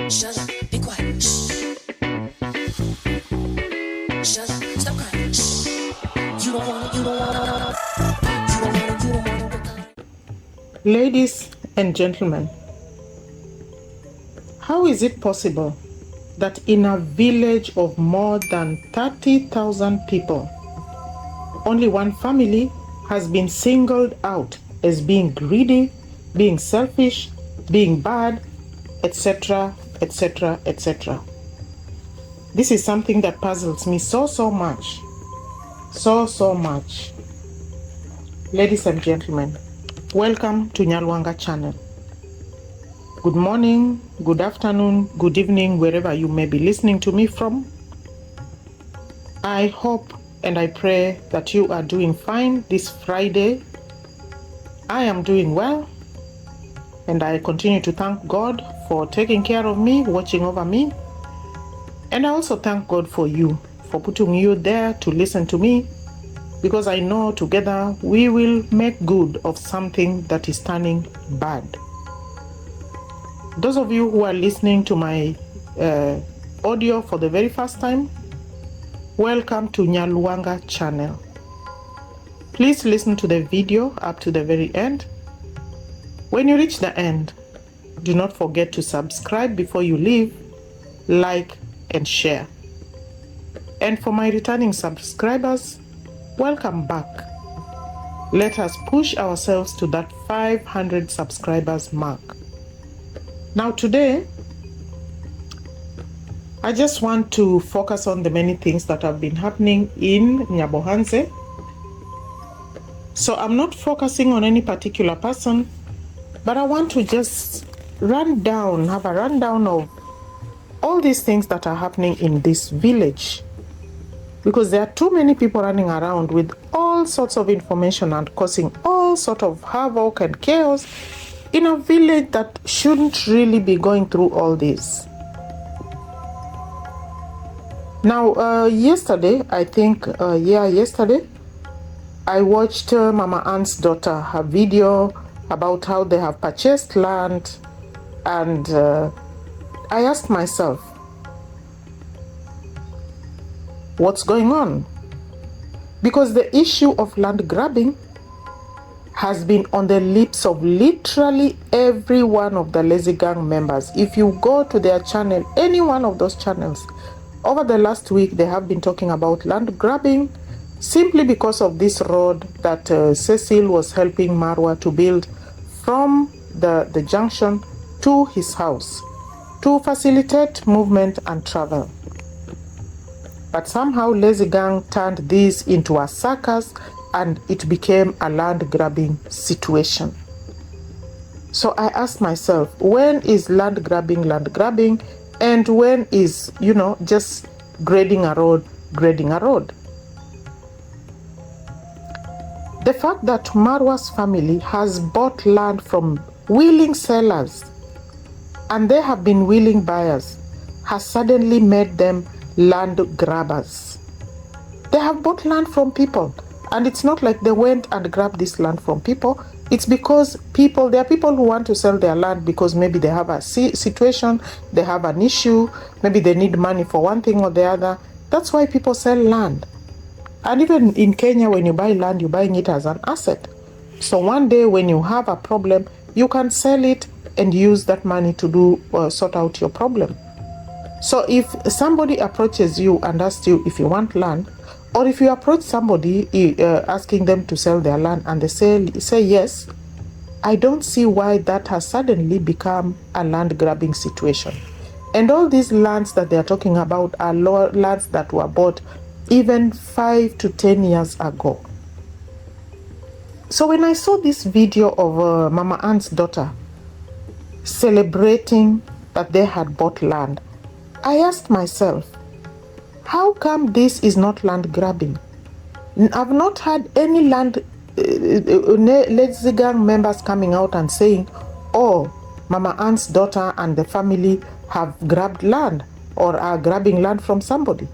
Shut up, be quiet. Shh. Shut up, stop crying. Shh. You don't wanna, you don't wanna, you don't wanna, you don't wanna. Ladies and gentlemen, how is it possible that in a village of more than 30,000 people, only one family has been singled out as being greedy, being selfish, being bad, etc., etc., etc.? This is something that puzzles me so much. So much. Ladies and gentlemen, welcome to Nyalwanga channel. Good morning, good afternoon, good evening, wherever you may be listening to me from. I hope and I pray that you are doing fine this Friday. I am doing well, and I continue to thank God for taking care of me, watching over me. And I also thank God for you, for putting you there to listen to me, because I know together we will make good of something that is turning bad. Those of you who are listening to my audio for the very first time, welcome to Nyalwanga channel. Please listen to the video up to the very end. When you reach the end, do not forget to subscribe before you leave, like and share. And for my returning subscribers, welcome back. Let us push ourselves to that 500 subscribers mark. Now today, I just want to focus on the many things that have been happening in Nyabohanse. So I'm not focusing on any particular person, but I want to just have a rundown of all these things that are happening in this village. Because there are too many people running around with all sorts of information and causing all sorts of havoc and chaos in a village that shouldn't really be going through all this. Now, yesterday, I watched Mama Ann's daughter, her video about how they have purchased land, and I asked myself, what's going on? Because the issue of land grabbing has been on the lips of literally every one of the Lazy Gang members. If you go to their channel, any one of those channels, over the last week, they have been talking about land grabbing simply because of this road that Cecil was helping Marwa to build from the junction to his house to facilitate movement and travel. But somehow Lazy Gang turned this into a circus and it became a land grabbing situation. So I asked myself, when is land grabbing, and when is, just grading a road? The fact that Marwa's family has bought land from willing sellers and they have been willing buyers has suddenly made them land grabbers. They have bought land from people, and it's not like they went and grabbed this land from people. It's because there are people who want to sell their land because maybe they have a situation, they have an issue, maybe they need money for one thing or the other. That's why people sell land. And even in Kenya, when you buy land, you're buying it as an asset. So one day when you have a problem, you can sell it and use that money to sort out your problem. So if somebody approaches you and asks you if you want land, or if you approach somebody asking them to sell their land and they say yes, I don't see why that has suddenly become a land grabbing situation. And all these lands that they are talking about are lands that were bought even 5 to 10 years ago. So when I saw this video of Mama Ann's daughter celebrating that they had bought land, I asked myself, how come this is not land grabbing? I've not had any Lazy Gang members coming out and saying, oh, Mama Ann's daughter and the family have grabbed land or are grabbing land from somebody.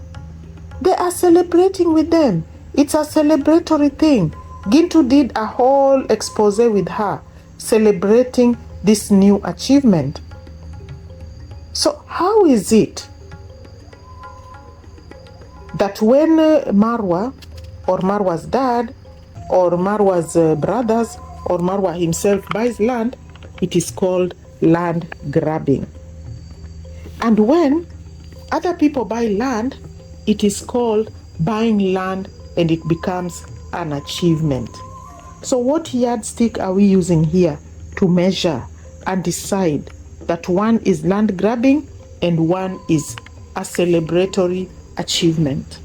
They are celebrating with them. It's a celebratory thing. Gintu did a whole expose with her, celebrating this new achievement. So how is it that when Marwa or Marwa's dad or Marwa's brothers or Marwa himself buys land, it is called land grabbing? And when other people buy land, it is called buying land, and it becomes an achievement. So what yardstick are we using here to measure and decide that one is land grabbing and one is a celebratory achievement?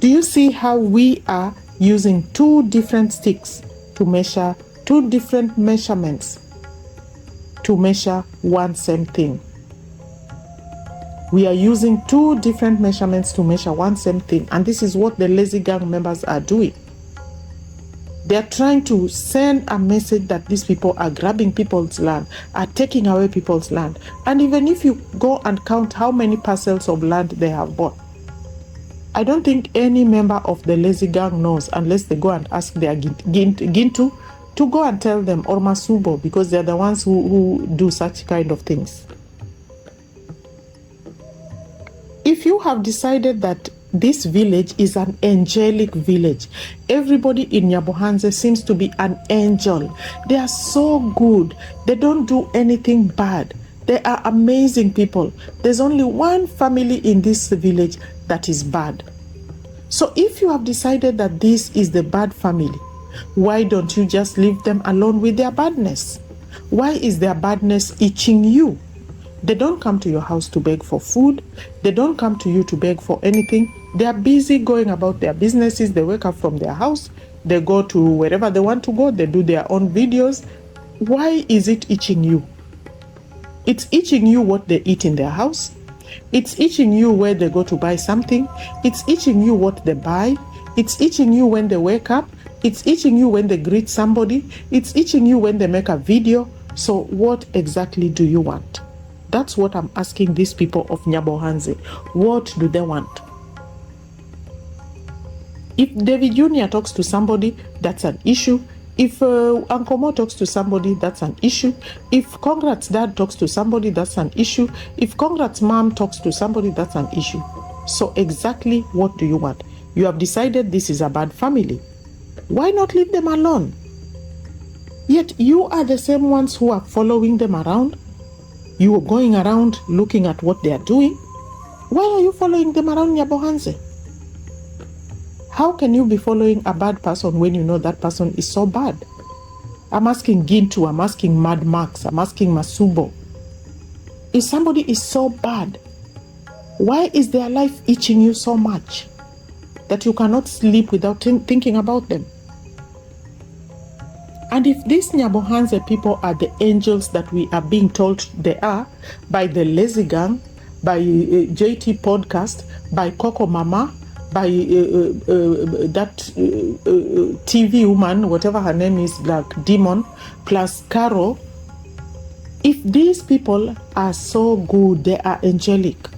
Do you see how we are using two different sticks to measure two different measurements to measure one same thing? We are using two different measurements to measure one same thing, and this is what the lazy gang members are doing. They are trying to send a message that these people are grabbing people's land, are taking away people's land. And even if you go and count how many parcels of land they have bought, I don't think any member of the lazy gang knows unless they go and ask their Gintu to go and tell them, or Masubo, because they're the ones who do such kind of things. If you have decided that this village is an angelic village, everybody in nyabohanse seems to be an angel. They are so good. They don't do anything bad. They are amazing people. There's only one family in this village that is bad. So if you have decided that this is the bad family, why don't you just leave them alone with their badness? Why is their badness itching you? They don't come to your house to beg for food. They don't come to you to beg for anything. They are busy going about their businesses. They wake up from their house. They go to wherever they want to go. They do their own videos. Why is it itching you? It's itching you what they eat in their house. It's itching you where they go to buy something. It's itching you what they buy. It's itching you when they wake up. It's itching you when they greet somebody. It's itching you when they make a video. So what exactly do you want? That's what I'm asking these people of nyabohanse. What do they want? If David Jr. talks to somebody, that's an issue. If Uncle Mo talks to somebody, that's an issue. If Conrad's dad talks to somebody, that's an issue. If Conrad's mom talks to somebody, that's an issue. So exactly what do you want? You have decided this is a bad family. Why not leave them alone? Yet you are the same ones who are following them around. You are going around looking at what they are doing. Why are you following them around nyabohanse? How can you be following a bad person when you know that person is so bad? I'm asking Gintu, I'm asking Mad Max, I'm asking Masubo. If somebody is so bad, why is their life itching you so much that you cannot sleep without thinking about them? And if these nyabohanse people are the angels that we are being told they are by the Lazy Gang, by JT Podcast, by Coco Mama, by that TV woman, whatever her name is, Black Demon, plus Caro, if these people are so good, they are angelic,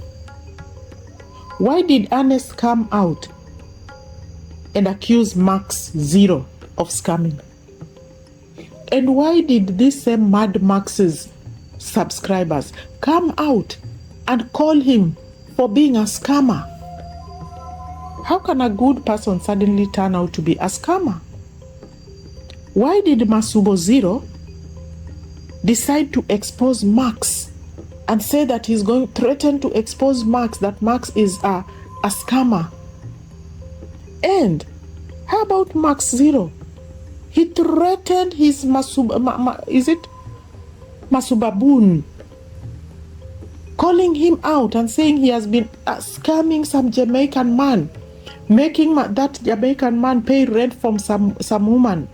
why did Ernest come out and accuse Max Zero of scamming? And why did these same Mad Max's subscribers come out and call him for being a scammer? How can a good person suddenly turn out to be a scammer? Why did Masubo Zero decide to expose Max and say that he's going to threaten to expose Max, that Max is a scammer? And how about Max Zero? He threatened his Masubaboon, calling him out and saying he has been scamming some Jamaican man, making that Jamaican man pay rent from some woman,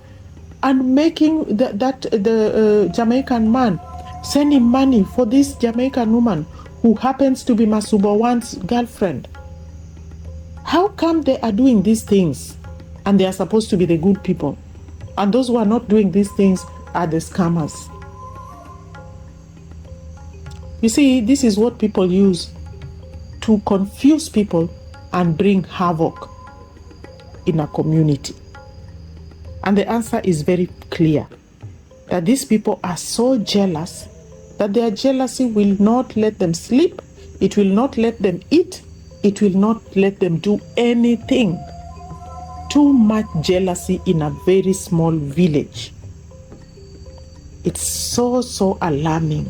and making the Jamaican man send him money for this Jamaican woman who happens to be Masuba One's girlfriend. How come they are doing these things and they are supposed to be the good people? And those who are not doing these things are the scammers. You see, this is what people use to confuse people and bring havoc in a community. And the answer is very clear, that these people are so jealous that their jealousy will not let them sleep, it will not let them eat, it will not let them do anything. Too much jealousy in a very small village. It's so alarming.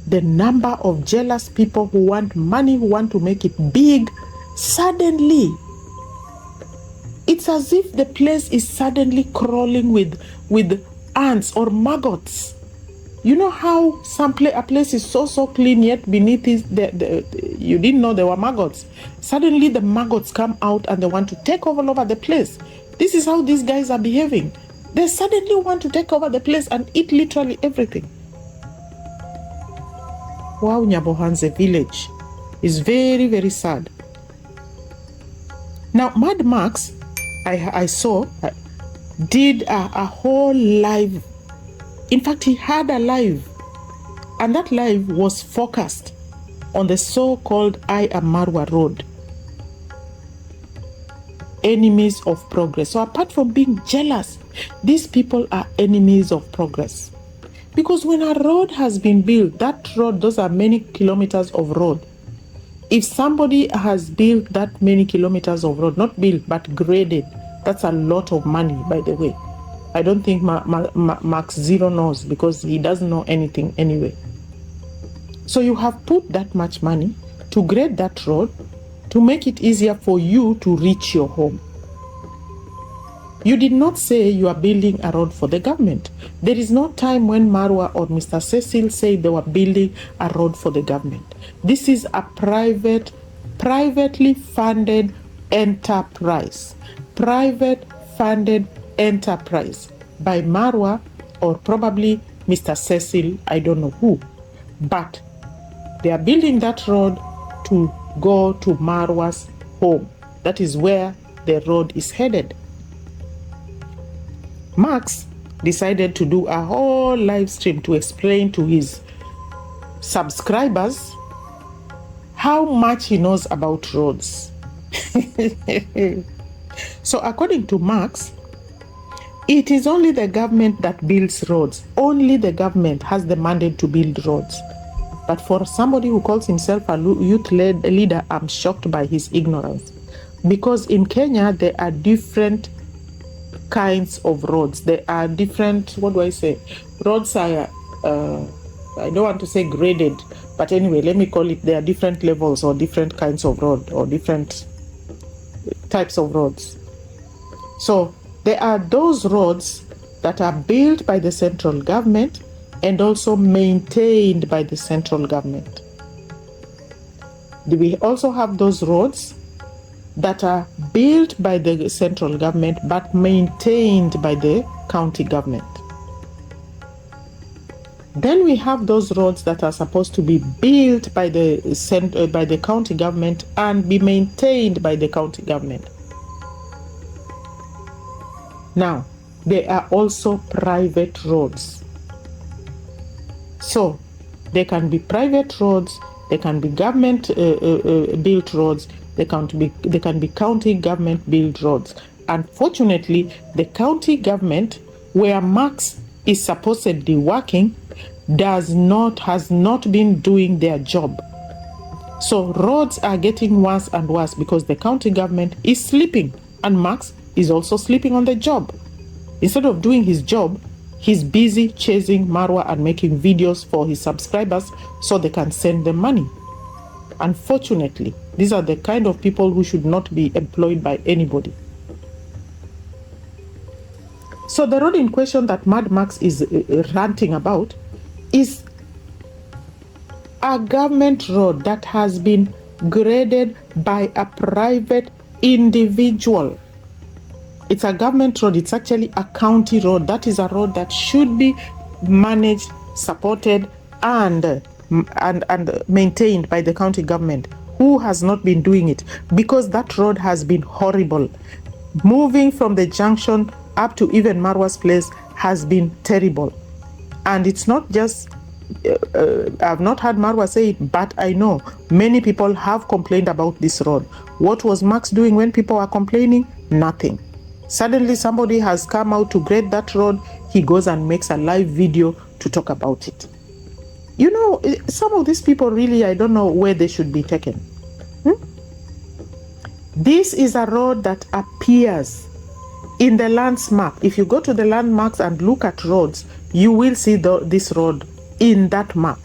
The number of jealous people who want money, who want to make it big, suddenly, it's as if the place is suddenly crawling with ants or maggots. You know how a place is so clean, yet beneath it, you didn't know there were maggots. Suddenly the maggots come out and they want to take over the place. This is how these guys are behaving. They suddenly want to take over the place and eat literally everything. Wow, Nyabohanse village is very sad. Now, Mad Max, I saw, did a whole live. In fact, he had a live, and that live was focused on the so-called I Am Marwa road. Enemies of progress. So apart from being jealous, these people are enemies of progress. Because when a road has been built, that road, those are many kilometers of road. If somebody has built that many kilometers of road, not built, but graded, that's a lot of money, by the way. I don't think Max Zero knows, because he doesn't know anything anyway. So you have put that much money to grade that road to make it easier for you to reach your home. You did not say you are building a road for the government. There is no time when Marwa or Mr. Cecil said they were building a road for the government. This is a privately funded enterprise. Private funded enterprise by Marwa or probably Mr. Cecil, I don't know who. But they are building that road to go to Marwa's home. That is where the road is headed. Max decided to do a whole live stream to explain to his subscribers how much he knows about roads. So according to Max, it is only the government that builds roads. Only the government has the mandate to build roads. But for somebody who calls himself a youth-led leader, I'm shocked by his ignorance. Because in Kenya, there are different kinds of roads. There are different, roads are, I don't want to say graded, but anyway, let me call it, there are different levels or different kinds of road or different types of roads. So there are those roads that are built by the central government and also maintained by the central government. We also have those roads that are built by the central government but maintained by the county government. Then we have those roads that are supposed to be built by the county government and be maintained by the county government. Now, there are also private roads. So, they can be private roads, they can be government built roads, they can be county government built roads. Unfortunately, the county government, where Max is supposedly working, has not been doing their job. So roads are getting worse and worse because the county government is sleeping and Max is also sleeping on the job. Instead of doing his job, he's busy chasing Marwa and making videos for his subscribers so they can send them money. Unfortunately, these are the kind of people who should not be employed by anybody. So the road in question that Mad Max is ranting about is a government road that has been graded by a private individual. It's a government road. It's actually a county road. That is a road that should be managed, supported, and maintained by the county government, who has not been doing it because that road has been horrible. Moving from the junction up to even Marwa's place has been terrible. And it's not just, I've not had Marwa say it, but I know many people have complained about this road. What was Max doing when people are complaining? Nothing. Suddenly somebody has come out to grade that road. He goes and makes a live video to talk about it. You know, some of these people really, I don't know where they should be taken. This is a road that appears in the lands map. If you go to the landmarks and look at roads, you will see this road in that map.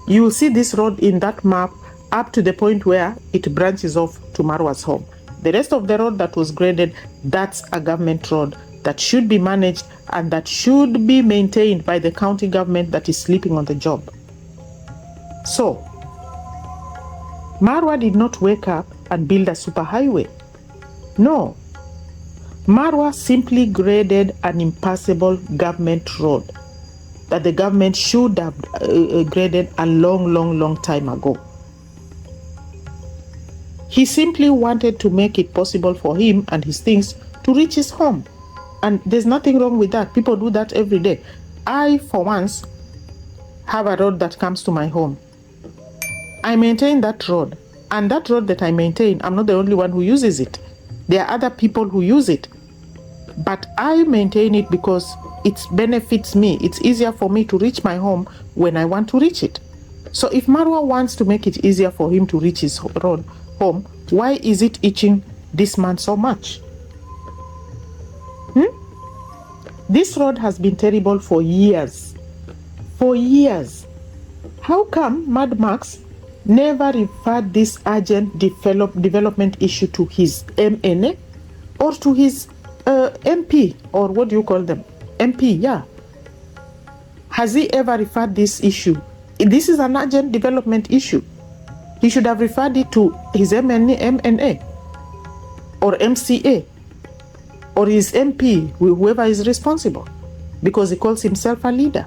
You will see this road in that map up to the point where it branches off to Marwa's home. The rest of the road that was graded, that's a government road that should be managed and that should be maintained by the county government that is sleeping on the job. So, Marwa did not wake up and build a superhighway. No. Marwa simply graded an impassable government road that the government should have graded a long time ago. He simply wanted to make it possible for him and his things to reach his home. And there's nothing wrong with that. People do that every day. I, for once, have a road that comes to my home. I maintain that road. And that road that I maintain, I'm not the only one who uses it. There are other people who use it. But I maintain it because it benefits me. It's easier for me to reach my home when I want to reach it. So if Marwa wants to make it easier for him to reach his home, why is it itching this man so much? This road has been terrible for years. For years. How come Mad Max never referred this urgent development issue to his MNA or to his MP, or what do you call them? MP, yeah. Has he ever referred this issue? This is an urgent development issue. He should have referred it to his MNA or MCA or his MP, whoever is responsible, because he calls himself a leader.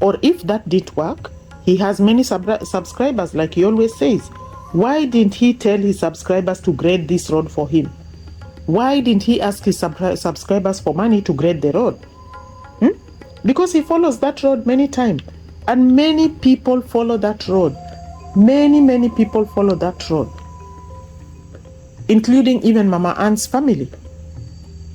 Or if that didn't work, he has many subscribers, like he always says. Why didn't he tell his subscribers to grade this road for him? Why didn't he ask his subscribers for money to grade the road? Because he follows that road many times. And many people follow that road. Many people follow that road. Including even Mama Ann's family.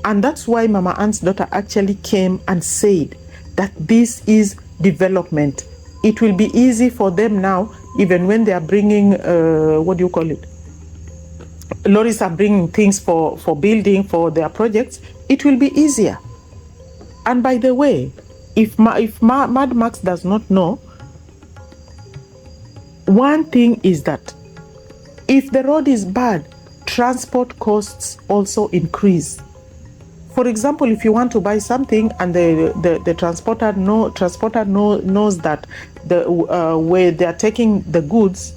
And that's why Mama Ann's daughter actually came and said that this is development. It will be easy for them now, even when they are bringing, what do you call it? Lorries are bringing things for building, for their projects. It will be easier. And by the way, if Mad Max does not know, one thing is that if the road is bad, transport costs also increase. For example, if you want to buy something and the transporter knows that where they are taking the goods,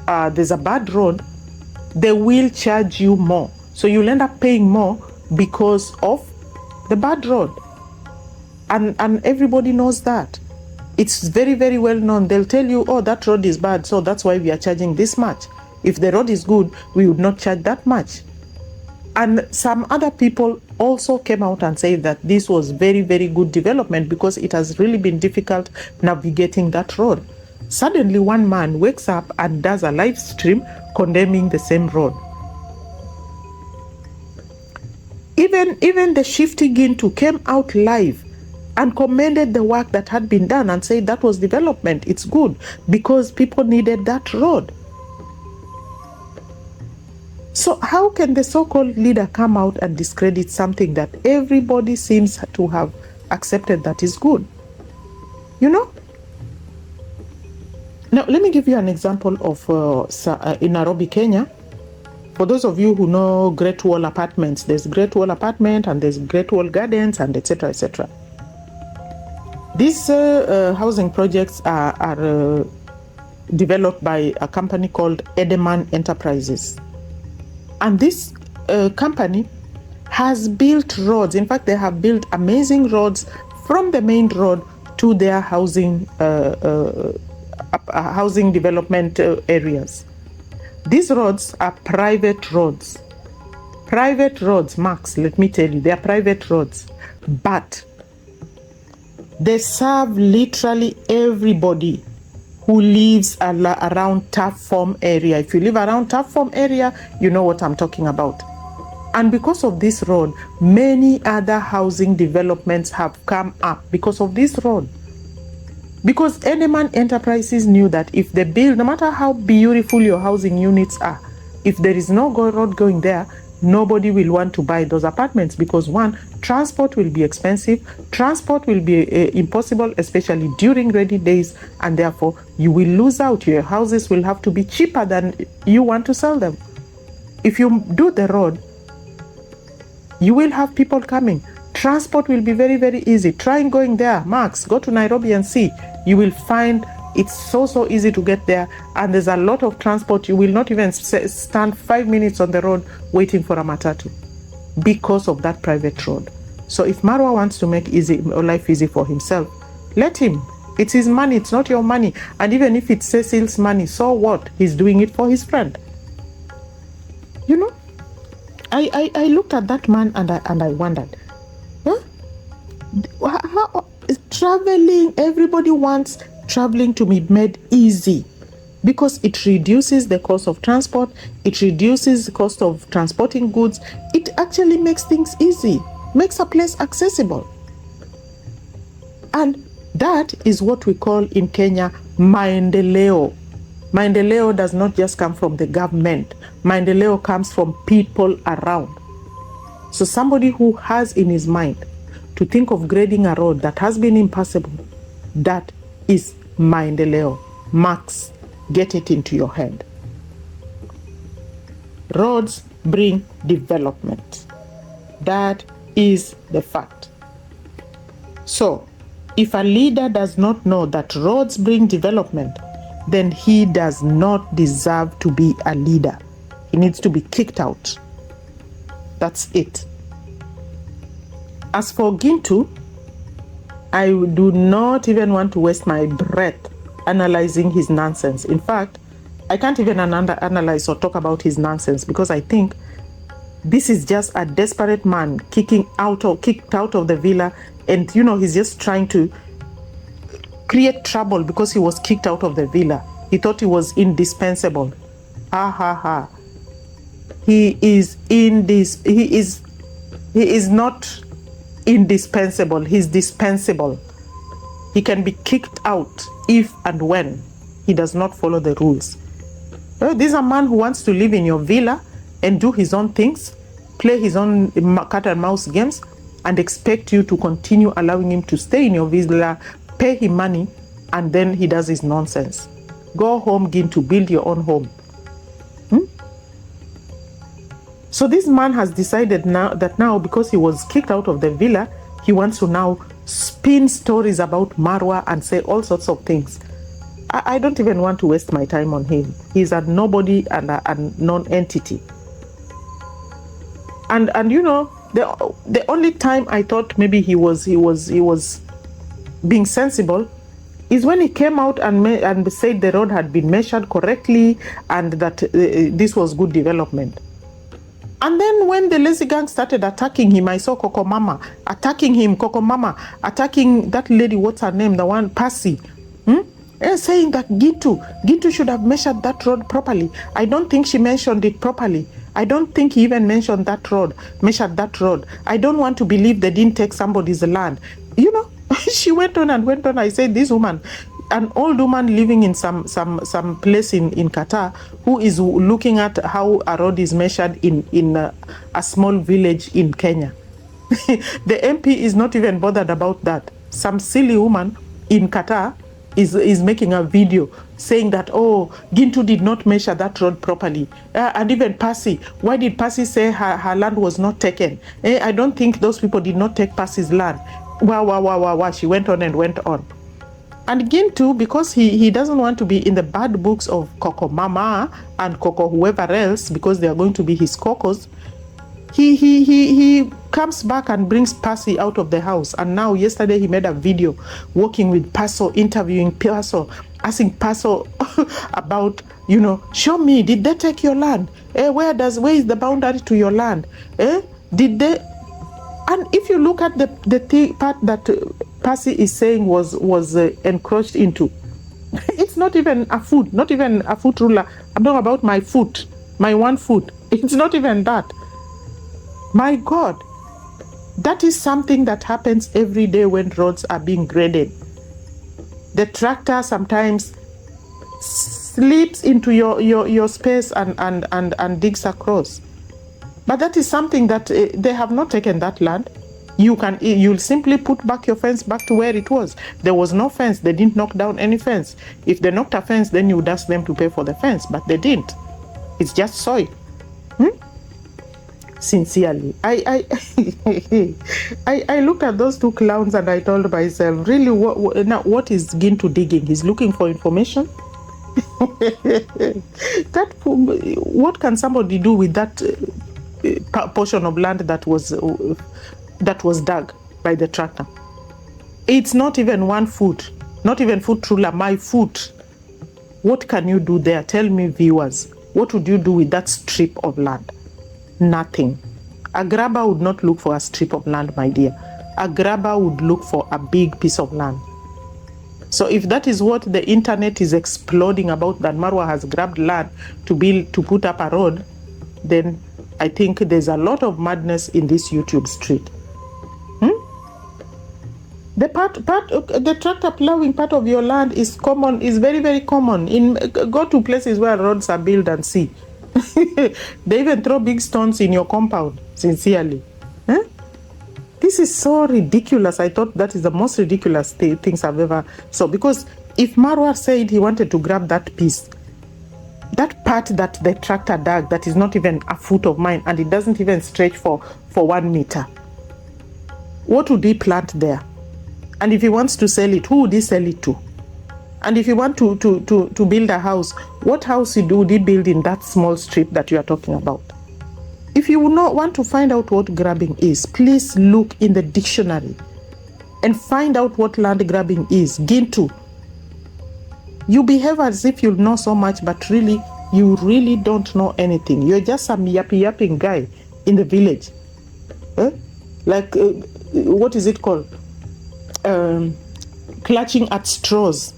there's a bad road, they will charge you more. So you'll end up paying more because of the bad road. And everybody knows that. It's very well known. They'll tell you, oh, that road is bad, so that's why we are charging this much. If the road is good, we would not charge that much. And some other people also came out and said that this was very good development because it has really been difficult navigating that road. Suddenly, one man wakes up and does a live stream condemning the same road. Even the shifting into came out live and commended the work that had been done and said that was development. It's good because people needed that road. So how can the so-called leader come out and discredit something that everybody seems to have accepted that is good? You know? Now, let me give you an example of in Nairobi, Kenya. For those of you who know Great Wall Apartments, there's Great Wall Apartment and there's Great Wall Gardens and etc. etc. These housing projects are developed by a company called Edelman Enterprises. And this company has built roads. In fact, they have built amazing roads from the main road to their housing development areas. These roads are private roads. Private roads, Max, let me tell you, they are private roads. But they serve literally everybody who lives around Tough Form area. If you live around Tough Form area, you know what I'm talking about. And because of this road, many other housing developments have come up because of this road. Because Eneman Enterprises knew that if they build, no matter how beautiful your housing units are, if there is no road going there, nobody will want to buy those apartments because one, transport will be expensive, transport will be impossible, especially during rainy days, and therefore you will lose out. Your houses will have to be cheaper than you want to sell them. If you do the road, you will have people coming. Transport will be very, very easy. Try going there, Max, go to Nairobi and see. You will find it's so easy to get there, and there's a lot of transport. You will not even stand 5 minutes on the road waiting for a matatu because of that private road. So if Marwa wants to make life easy for himself, let him. It's his money, it's not your money. And even if it's Cecil's money, so what? He's doing it for his friend. You know, I looked at that man and I wondered, huh? How traveling, everybody wants traveling to be made easy because it reduces the cost of transport, it reduces the cost of transporting goods, it actually makes things easy, makes a place accessible. And that is what we call in Kenya maendeleo. Maendeleo does not just come from the government. Maendeleo comes from people around. So somebody who has in his mind to think of grading a road that has been impassable, that is maendeleo. Max, get it into your head. Roads bring development. That is the fact. So, if a leader does not know that roads bring development, then he does not deserve to be a leader. He needs to be kicked out. That's it. As for Gintu, I do not even want to waste my breath analyzing his nonsense. In fact, I can't even analyze or talk about his nonsense because I think this is just a desperate man kicked out of the villa, and he's just trying to create trouble because he was kicked out of the villa. He thought he was indispensable. Ha ha ha. He is not indispensable. He's dispensable. He can be kicked out if and when he does not follow the rules. Well, this is a man who wants to live in your villa and do his own things, play his own cat and mouse games, and expect you to continue allowing him to stay in your villa, pay him money, and then he does his nonsense. Go home, Gintu, build your own home. So this man has decided now because he was kicked out of the villa, he wants to now spin stories about Marwa and say all sorts of things. I don't even want to waste my time on him. He's a nobody and a non-entity. And the only time I thought maybe he was being sensible is when he came out and said the road had been measured correctly and that this was good development. And then when the lazy gang started attacking him, I saw Coco Mama attacking him, attacking that lady, what's her name, the one, Percy, saying that Gintu should have measured that road properly. I don't think she mentioned it properly. I don't think he even mentioned that road, measured that road. I don't want to believe they didn't take somebody's land. She went on and went on. I said, this woman, an old woman living in some place in Qatar, who is looking at how a road is measured in a small village in Kenya. The MP is not even bothered about that. Some silly woman in Qatar is making a video saying that, oh, Gintu did not measure that road properly. And even Percy, why did Percy say her land was not taken? I don't think those people did not take Percy's land. Wow. She went on and went on. And Gintu, because he doesn't want to be in the bad books of Coco Mama and Coco whoever else, because they are going to be his cocos, he comes back and brings Percy out of the house. And now yesterday he made a video walking with Paso, interviewing Paso, asking Paso about, show me, did they take your land? Where is the boundary to your land? Did they? And if you look at the part that Percy is saying was encroached into, it's not even a foot, not even a foot ruler. I'm talking about my foot, my 1 foot. It's not even that. My God, that is something that happens every day when roads are being graded. The tractor sometimes slips into your space and digs across. But that is something that they have not taken that land. You'll simply put back your fence back to where it was. There was no fence. They didn't knock down any fence. If they knocked a fence, then you would ask them to pay for the fence, but they didn't. It's just soil. Sincerely, I looked at those two clowns and I told myself, really, what is Gintu digging? He's looking for information. What can somebody do with that portion of land that was dug by the tractor? It's not even 1 foot, not even foot ruler, my foot. What can you do there? Tell me, viewers, what would you do with that strip of land? Nothing. A grabber would not look for a strip of land, my dear. A grabber would look for a big piece of land. So if that is what the internet is exploding about, that Marwa has grabbed land to put up a road, then I think there's a lot of madness in this YouTube street. The tractor plowing part of your land is common, is very, very common. Go to places where roads are built and see. They even throw big stones in your compound, sincerely. This is so ridiculous. I thought that is the most ridiculous things I've ever saw. Because if Marwa said he wanted to grab that piece, that part that the tractor dug, that is not even a foot of mine, and it doesn't even stretch for 1 meter, what would he plant there? And if he wants to sell it, who would he sell it to? And if you want to build a house, what house would he build in that small strip that you are talking about? If you want to find out what grabbing is, please look in the dictionary and find out what land grabbing is. Gintu. You behave as if you know so much, but really, you really don't know anything. You're just some yapping guy in the village. Like, what is it called? Clutching at straws.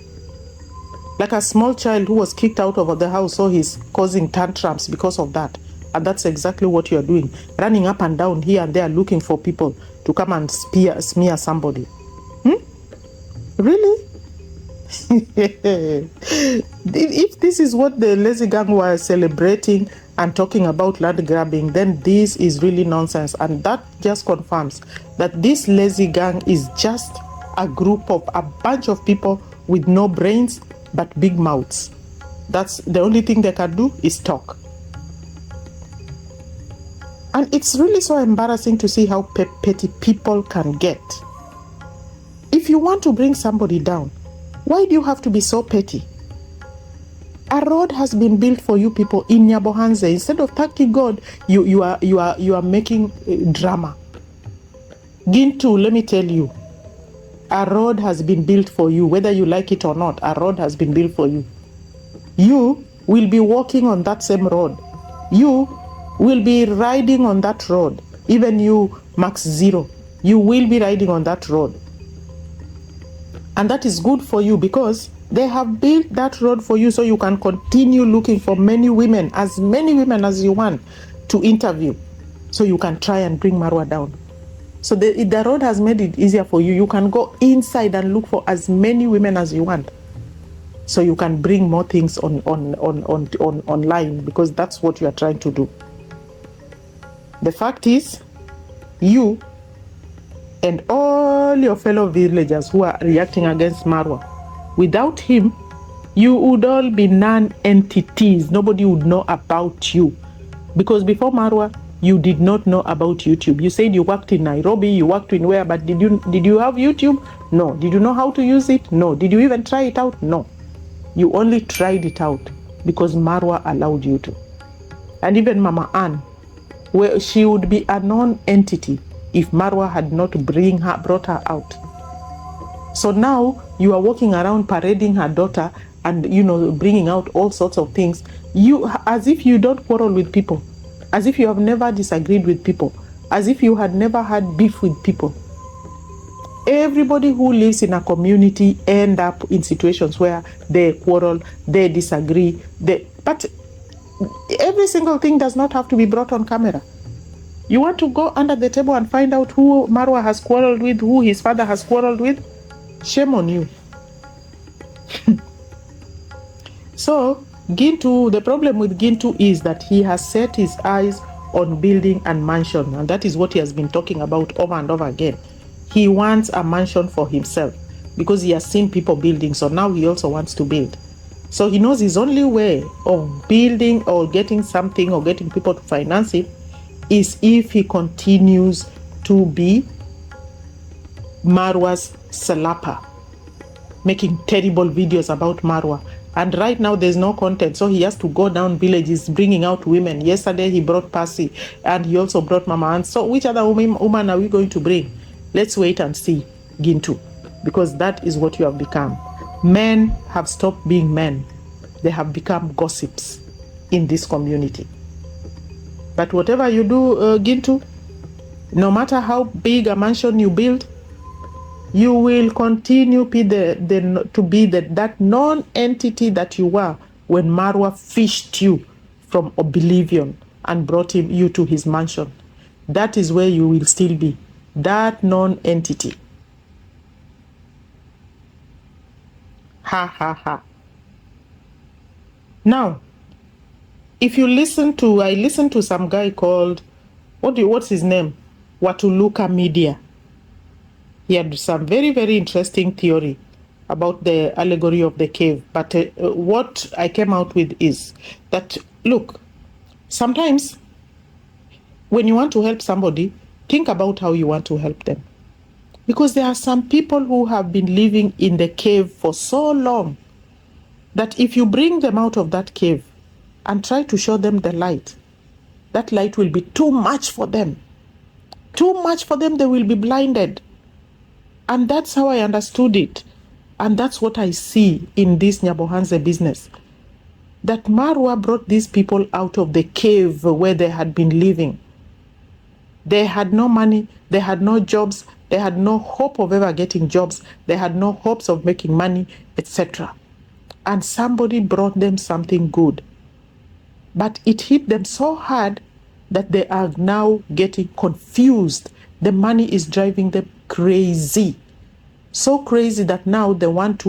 Like a small child who was kicked out of the house, so he's causing tantrums because of that. And that's exactly what you're doing. Running up and down here and there looking for people to come and smear somebody. Really? If this is what the lazy gang were celebrating and talking about land grabbing, then this is really nonsense. And that just confirms that this lazy gang is just a group of a bunch of people with no brains but big mouths. That's the only thing they can do is talk. And it's really so embarrassing to see how petty people can get. If you want to bring somebody down, why do you have to be so petty? A road has been built for you people in nyabohanse. Instead of thanking God, you are making drama. Gintu, let me tell you, a road has been built for you, whether you like it or not. A road has been built for you. You will be walking on that same road. You will be riding on that road. Even you, Max Zero, you will be riding on that road. And that is good for you because they have built that road for you so you can continue looking for many women as you want to interview, so you can try and bring Marwa down. So the road has made it easier for you. You can go inside and look for as many women as you want, so you can bring more things online, because that's what you are trying to do. The fact is, you and all your fellow villagers who are reacting against Marwa, without him, you would all be non-entities. Nobody would know about you. Because before Marwa, you did not know about YouTube. You said you worked in Nairobi, you worked in where, but did you have YouTube? No. Did you know how to use it? No. Did you even try it out? No. You only tried it out because Marwa allowed you to. And even Mama Ann, where she would be a non-entity if Marwa had not brought her out. So now you are walking around parading her daughter and, bringing out all sorts of things. As if you don't quarrel with people, as if you have never disagreed with people, as if you had never had beef with people. Everybody who lives in a community end up in situations where they quarrel, they disagree, but every single thing does not have to be brought on camera. You want to go under the table and find out who Marwa has quarreled with, who his father has quarreled with? Shame on you. So Gintu, the problem with Gintu is that he has set his eyes on building a mansion, and that is what he has been talking about over and over again. He wants a mansion for himself because he has seen people building, so now he also wants to build. So he knows his only way of building or getting something or getting people to finance it is if he continues to be Marwa's salapa, making terrible videos about Marwa. And right now there's no content, so he has to go down villages bringing out women. Yesterday he brought Percy, and he also brought Mama. And so which other woman are we going to bring? Let's wait and see, Gintu, because that is what you have become. Men have stopped being men. They have become gossips in this community. But whatever you do, Gintu, no matter how big a mansion you build, you will continue to be that non-entity that you were when Marwa fished you from oblivion and brought you to his mansion. That is where you will still be, that non-entity. Ha ha ha. Now, if you I listened to some guy called, what's his name? Watuluka Media. He had some very, very interesting theory about the allegory of the cave. But what I came out with is that, look, sometimes when you want to help somebody, think about how you want to help them. Because there are some people who have been living in the cave for so long that if you bring them out of that cave and try to show them the light, that light will be too much for them. Too much for them, they will be blinded. And that's how I understood it. And that's what I see in this nyabohanse business. That Marwa brought these people out of the cave where they had been living. They had no money, they had no jobs, they had no hope of ever getting jobs, they had no hopes of making money, etc. And somebody brought them something good. But it hit them so hard that they are now getting confused. The money is driving them crazy. So crazy that now they want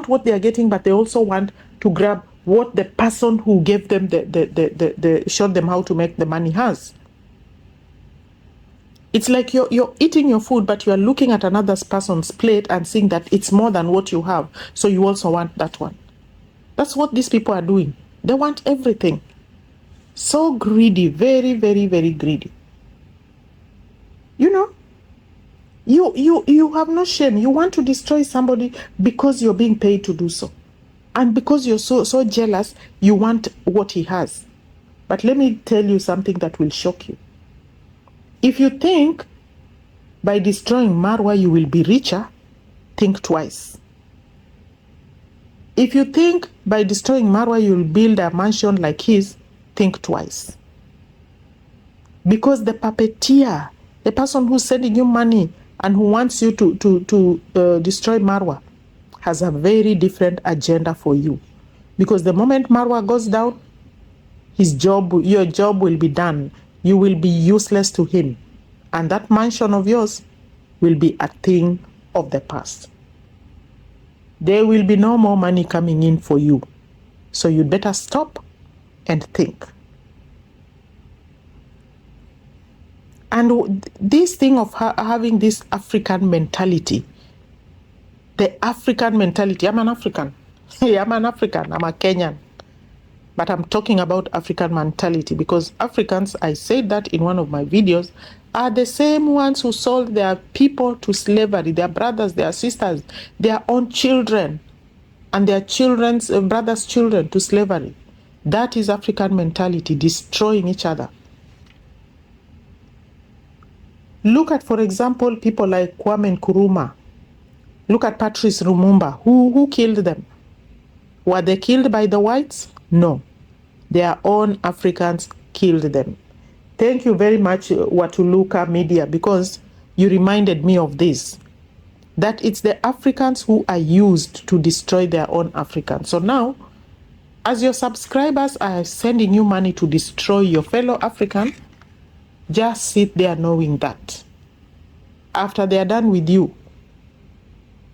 what they are getting, but they also want to grab what the person who gave them showed them how to make the money has. It's like you're eating your food, but you are looking at another person's plate and seeing that it's more than what you have. So you also want that one. That's what these people are doing. They want everything. So greedy, very, very, very greedy. You know, you have no shame. You want to destroy somebody because you're being paid to do so. And because you're so jealous, you want what he has. But let me tell you something that will shock you. If you think by destroying Marwa you will be richer, think twice. If you think by destroying Marwa you'll build a mansion like his, think twice. Because the puppeteer, the person who's sending you money and who wants you to destroy Marwa, has a very different agenda for you. Because the moment Marwa goes down, your job will be done. You will be useless to him. And that mansion of yours will be a thing of the past. There will be no more money coming in for you. So you'd better stop and think. And this thing of having this African mentality, the African mentality, I'm an African. I'm an African, I'm a Kenyan. But I'm talking about African mentality because Africans, I said that in one of my videos, are the same ones who sold their people to slavery, their brothers, their sisters, their own children, and their children's brothers' children to slavery. That is African mentality, destroying each other. Look at, for example, people like Kwame Nkrumah. Look at Patrice Lumumba. Who killed them? Were they killed by the whites? No. Their own Africans killed them. Thank you very much, Watuluka Media, because you reminded me of this. That it's the Africans who are used to destroy their own Africans. So now, as your subscribers are sending you money to destroy your fellow African, just sit there knowing that after they are done with you,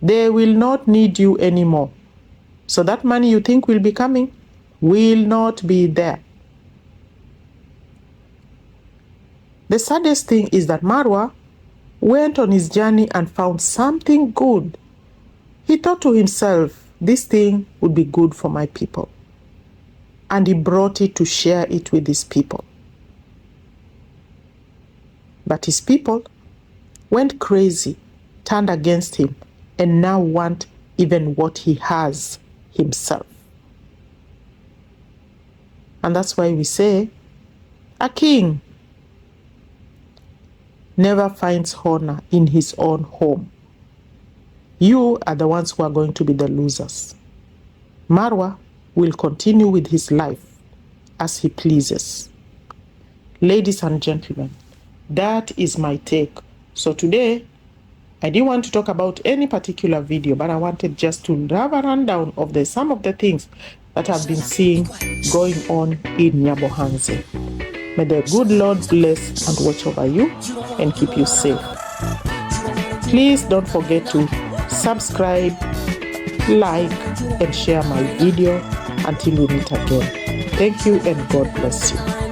They will not need you anymore. So that money you think will be coming will not be there. The saddest thing is that Marwa went on his journey and found something good. He thought to himself, this thing would be good for my people. And he brought it to share it with his people. But his people went crazy, turned against him, and now want even what he has himself. And that's why we say, a king never finds honor in his own home. You are the ones who are going to be the losers. Marwa will continue with his life as he pleases. Ladies and gentlemen, that is my take. So today, I didn't want to talk about any particular video, but I wanted just to have a rundown of some of the things that I've been seeing going on in nyabohanse. May the good Lord bless and watch over you and keep you safe. Please don't forget to subscribe, like, and share my video until we meet again. Thank you and God bless you.